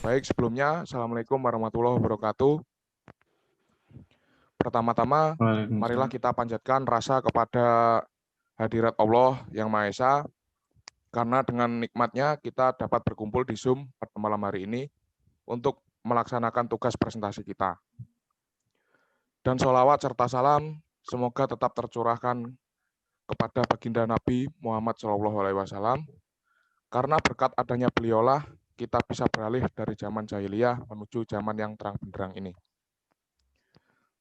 Baik, sebelumnya, Assalamualaikum warahmatullahi wabarakatuh. Pertama-tama, marilah Waalaikumsalam. kita panjatkan rasa kepada hadirat Allah Yang Maha Esa, karena dengan nikmatnya kita dapat berkumpul di Zoom pada malam hari ini untuk melaksanakan tugas presentasi kita. Dan sholawat serta salam semoga tetap tercurahkan kepada baginda Nabi Muhammad SAW, karena berkat adanya beliaulah kita bisa beralih dari zaman jahiliyah menuju zaman yang terang benderang ini.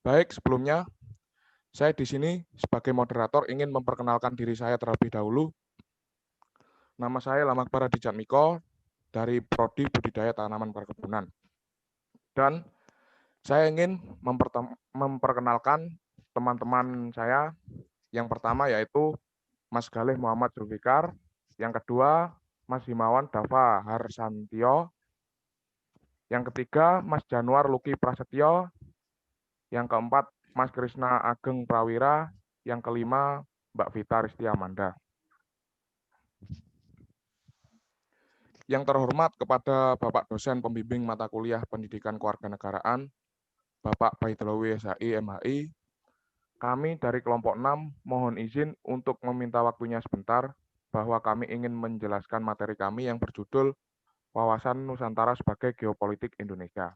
Baik, sebelumnya saya di sini sebagai moderator ingin memperkenalkan diri saya terlebih dahulu. Nama saya Lamakbar Adijatmiko dari Prodi Budidaya Tanaman Perkebunan. Dan saya ingin memperkenalkan teman-teman saya. Yang pertama yaitu Mas Galih Muhammad Zulfikar, yang kedua Mas Himawan Dava Harsantio, yang ketiga Mas Januar Luki Prasetyo, yang keempat Mas Krisna Ageng Prawira, yang kelima Mbak Vita Risti Amanda. Yang terhormat kepada Bapak dosen pembimbing mata kuliah Pendidikan Kewarganegaraan, Bapak Baitlawi SHI MHI, kami dari kelompok 6 mohon izin untuk meminta waktunya sebentar bahwa kami ingin menjelaskan materi kami yang berjudul Wawasan Nusantara sebagai Geopolitik Indonesia.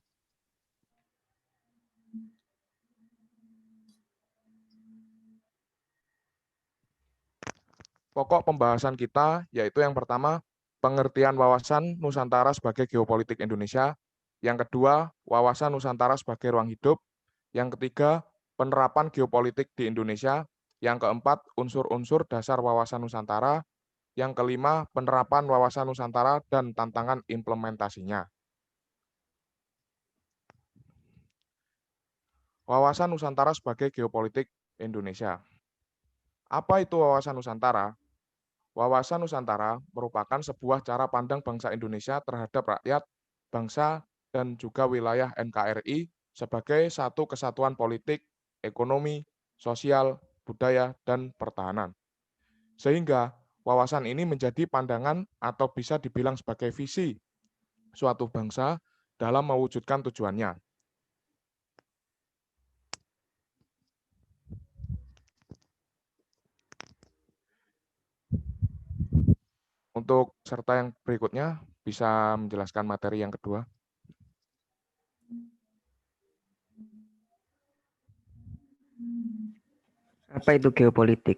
Pokok pembahasan kita yaitu yang pertama, pengertian wawasan Nusantara sebagai geopolitik Indonesia. Yang kedua, wawasan Nusantara sebagai ruang hidup. Yang ketiga, penerapan geopolitik di Indonesia. Yang keempat, unsur-unsur dasar wawasan Nusantara. Yang kelima, penerapan wawasan Nusantara dan tantangan implementasinya. Wawasan Nusantara sebagai geopolitik Indonesia. Apa itu wawasan Nusantara? Wawasan Nusantara merupakan sebuah cara pandang bangsa Indonesia terhadap rakyat, bangsa, dan juga wilayah NKRI sebagai satu kesatuan politik, ekonomi, sosial, budaya, dan pertahanan. Sehingga wawasan ini menjadi pandangan atau bisa dibilang sebagai visi suatu bangsa dalam mewujudkan tujuannya. Untuk peserta yang berikutnya bisa menjelaskan materi yang kedua. Apa itu geopolitik?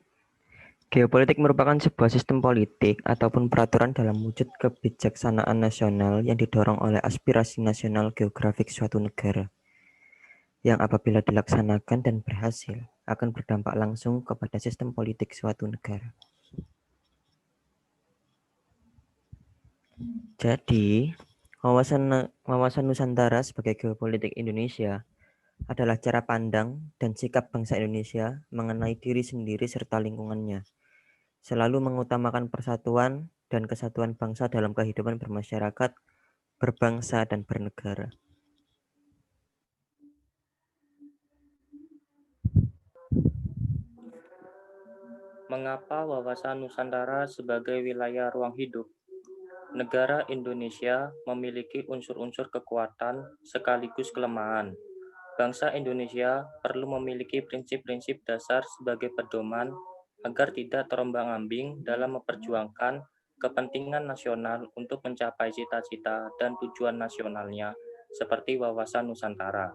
Geopolitik merupakan sebuah sistem politik ataupun peraturan dalam wujud kebijaksanaan nasional yang didorong oleh aspirasi nasional geografik suatu negara, yang apabila dilaksanakan dan berhasil akan berdampak langsung kepada sistem politik suatu negara. Jadi, wawasan Nusantara sebagai geopolitik Indonesia adalah cara pandang dan sikap bangsa Indonesia mengenai diri sendiri serta lingkungannya, selalu mengutamakan persatuan dan kesatuan bangsa dalam kehidupan bermasyarakat, berbangsa, dan bernegara. Mengapa wawasan Nusantara sebagai wilayah ruang hidup? Negara Indonesia memiliki unsur-unsur kekuatan sekaligus kelemahan. Bangsa Indonesia perlu memiliki prinsip-prinsip dasar sebagai pedoman agar tidak terombang-ambing dalam memperjuangkan kepentingan nasional untuk mencapai cita-cita dan tujuan nasionalnya seperti wawasan Nusantara.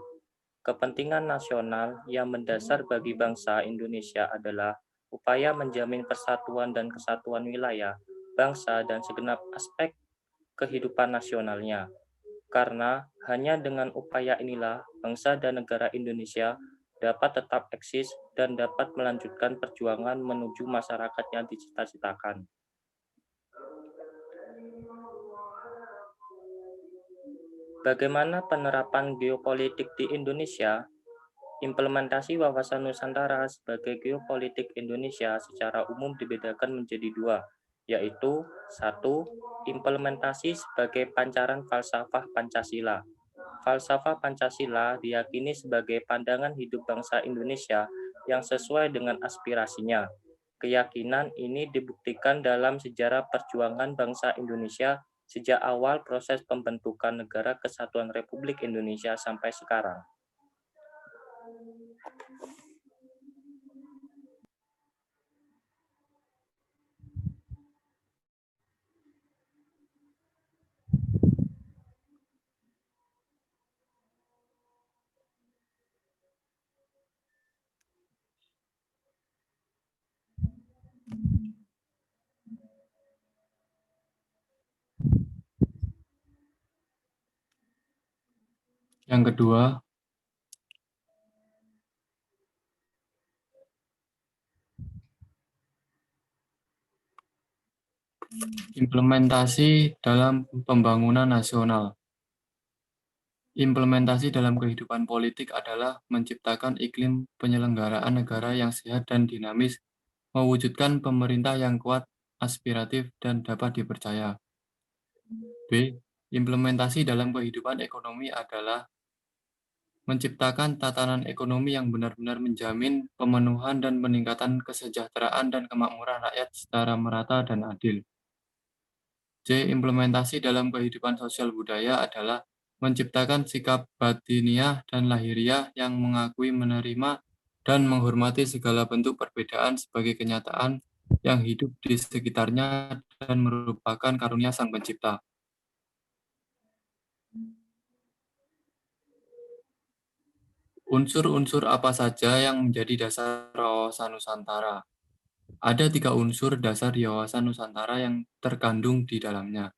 Kepentingan nasional yang mendasar bagi bangsa Indonesia adalah upaya menjamin persatuan dan kesatuan wilayah, bangsa, dan segenap aspek kehidupan nasionalnya. Karena hanya dengan upaya inilah bangsa dan negara Indonesia dapat tetap eksis dan dapat melanjutkan perjuangan menuju masyarakat yang dicita-citakan. Bagaimana penerapan geopolitik di Indonesia? Implementasi wawasan Nusantara sebagai geopolitik Indonesia secara umum dibedakan menjadi dua, yaitu 1. Implementasi sebagai pancaran falsafah Pancasila. Falsafah Pancasila diyakini sebagai pandangan hidup bangsa Indonesia yang sesuai dengan aspirasinya. Keyakinan ini dibuktikan dalam sejarah perjuangan bangsa Indonesia sejak awal proses pembentukan Negara Kesatuan Republik Indonesia sampai sekarang. Yang kedua, implementasi dalam pembangunan nasional. Implementasi dalam kehidupan politik adalah menciptakan iklim penyelenggaraan negara yang sehat dan dinamis, mewujudkan pemerintah yang kuat, aspiratif, dan dapat dipercaya. B. Implementasi dalam kehidupan ekonomi adalah menciptakan tatanan ekonomi yang benar-benar menjamin pemenuhan dan peningkatan kesejahteraan dan kemakmuran rakyat secara merata dan adil. C. Implementasi dalam kehidupan sosial budaya adalah menciptakan sikap batiniah dan lahiriah yang mengakui, menerima, dan menghormati segala bentuk perbedaan sebagai kenyataan yang hidup di sekitarnya dan merupakan karunia Sang Pencipta. Unsur-unsur apa saja yang menjadi dasar wawasan Nusantara? Ada 3 unsur dasar di wawasan Nusantara yang terkandung di dalamnya.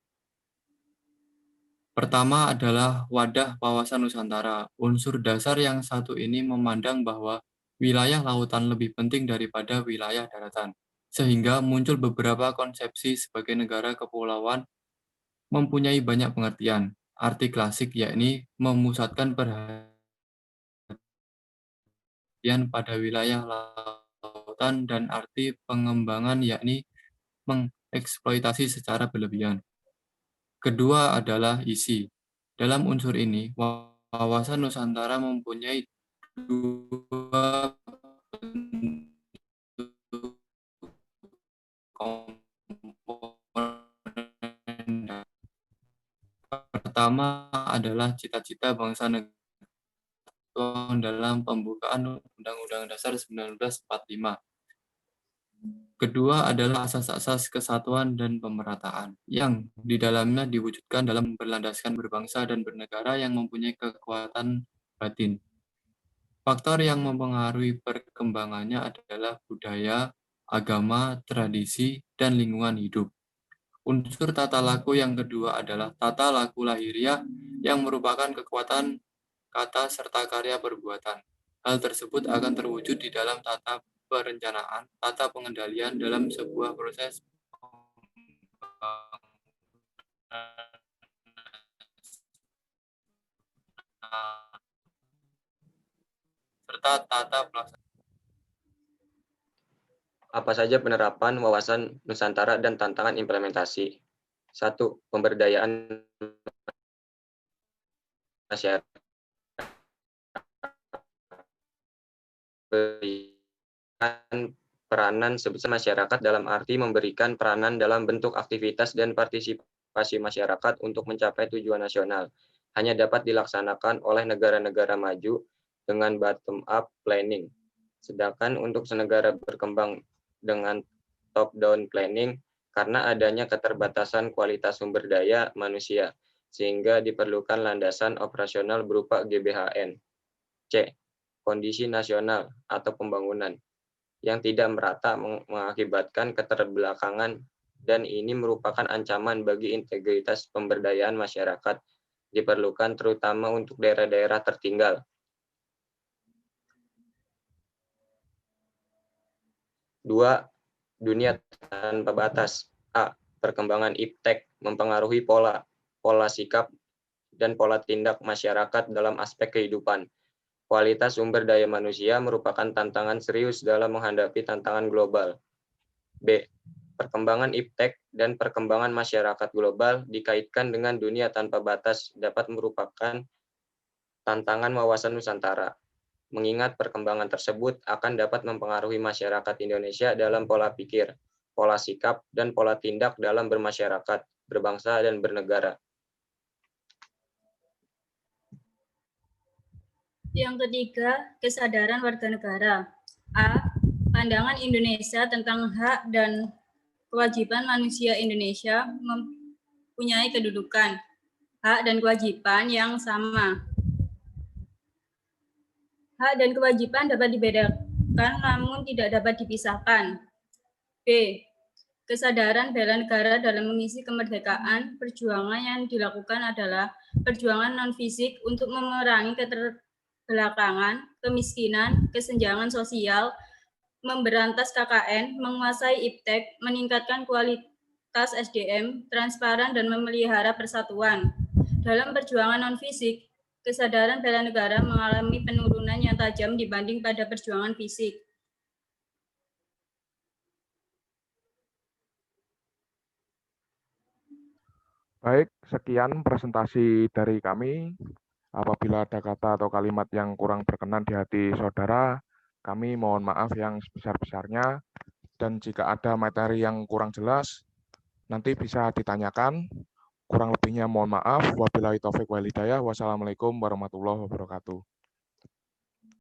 Pertama adalah wadah wawasan Nusantara. Unsur dasar yang satu ini memandang bahwa wilayah lautan lebih penting daripada wilayah daratan, sehingga muncul beberapa konsepsi sebagai negara kepulauan mempunyai banyak pengertian. Arti klasik yakni memusatkan perhatian pada wilayah lautan dan arti pengembangan yakni mengeksploitasi secara berlebihan. Kedua adalah isi. Dalam unsur ini, wawasan Nusantara mempunyai 2 bentuk komponen. Pertama adalah cita-cita bangsa negara dalam pembukaan Undang-Undang Dasar 1945. Kedua adalah asas-asas kesatuan dan pemerataan, yang di dalamnya diwujudkan dalam berlandaskan berbangsa dan bernegara yang mempunyai kekuatan batin. Faktor yang mempengaruhi perkembangannya adalah budaya, agama, tradisi, dan lingkungan hidup. Unsur tata laku yang kedua adalah tata laku lahiriah yang merupakan kekuatan kata serta karya perbuatan. Hal tersebut akan terwujud di dalam tata perencanaan, tata pengendalian dalam sebuah proses serta tata pelaksanaan. Apa saja penerapan wawasan Nusantara dan tantangan implementasi? 1. Pemberdayaan masyarakat. Peranan sebesar masyarakat dalam arti memberikan peranan dalam bentuk aktivitas dan partisipasi masyarakat untuk mencapai tujuan nasional hanya dapat dilaksanakan oleh negara-negara maju dengan bottom-up planning. Sedangkan untuk negara berkembang dengan top-down planning karena adanya keterbatasan kualitas sumber daya manusia, sehingga diperlukan landasan operasional berupa GBHN. C. Kondisi nasional atau pembangunan yang tidak merata mengakibatkan keterbelakangan dan ini merupakan ancaman bagi integritas pemberdayaan masyarakat, diperlukan terutama untuk daerah-daerah tertinggal. 2. Dunia tanpa batas. A. Perkembangan iptek mempengaruhi pola sikap dan pola tindak masyarakat dalam aspek kehidupan. Kualitas sumber daya manusia merupakan tantangan serius dalam menghadapi tantangan global. B. Perkembangan iptek dan perkembangan masyarakat global dikaitkan dengan dunia tanpa batas dapat merupakan tantangan wawasan Nusantara. Mengingat perkembangan tersebut akan dapat mempengaruhi masyarakat Indonesia dalam pola pikir, pola sikap, dan pola tindak dalam bermasyarakat, berbangsa, dan bernegara. Yang ketiga, kesadaran warga negara. A. Pandangan Indonesia tentang hak dan kewajiban manusia Indonesia mempunyai kedudukan, hak dan kewajiban yang sama. Hak dan kewajiban dapat dibedakan namun tidak dapat dipisahkan. B. Kesadaran bela negara dalam mengisi kemerdekaan. Perjuangan yang dilakukan adalah perjuangan non-fisik untuk memerangi keterbelakangan, kemiskinan, kesenjangan sosial, memberantas KKN, menguasai iptek, meningkatkan kualitas SDM, transparan, dan memelihara persatuan. Dalam perjuangan non-fisik, kesadaran bela negara mengalami penurunan yang tajam dibanding pada perjuangan fisik. Baik, sekian presentasi dari kami. Apabila ada kata atau kalimat yang kurang berkenan di hati saudara, kami mohon maaf yang sebesar-besarnya. Dan jika ada materi yang kurang jelas, nanti bisa ditanyakan. Kurang lebihnya mohon maaf. Wabillahi taufiq wal hidayah. Wassalamualaikum warahmatullahi wabarakatuh.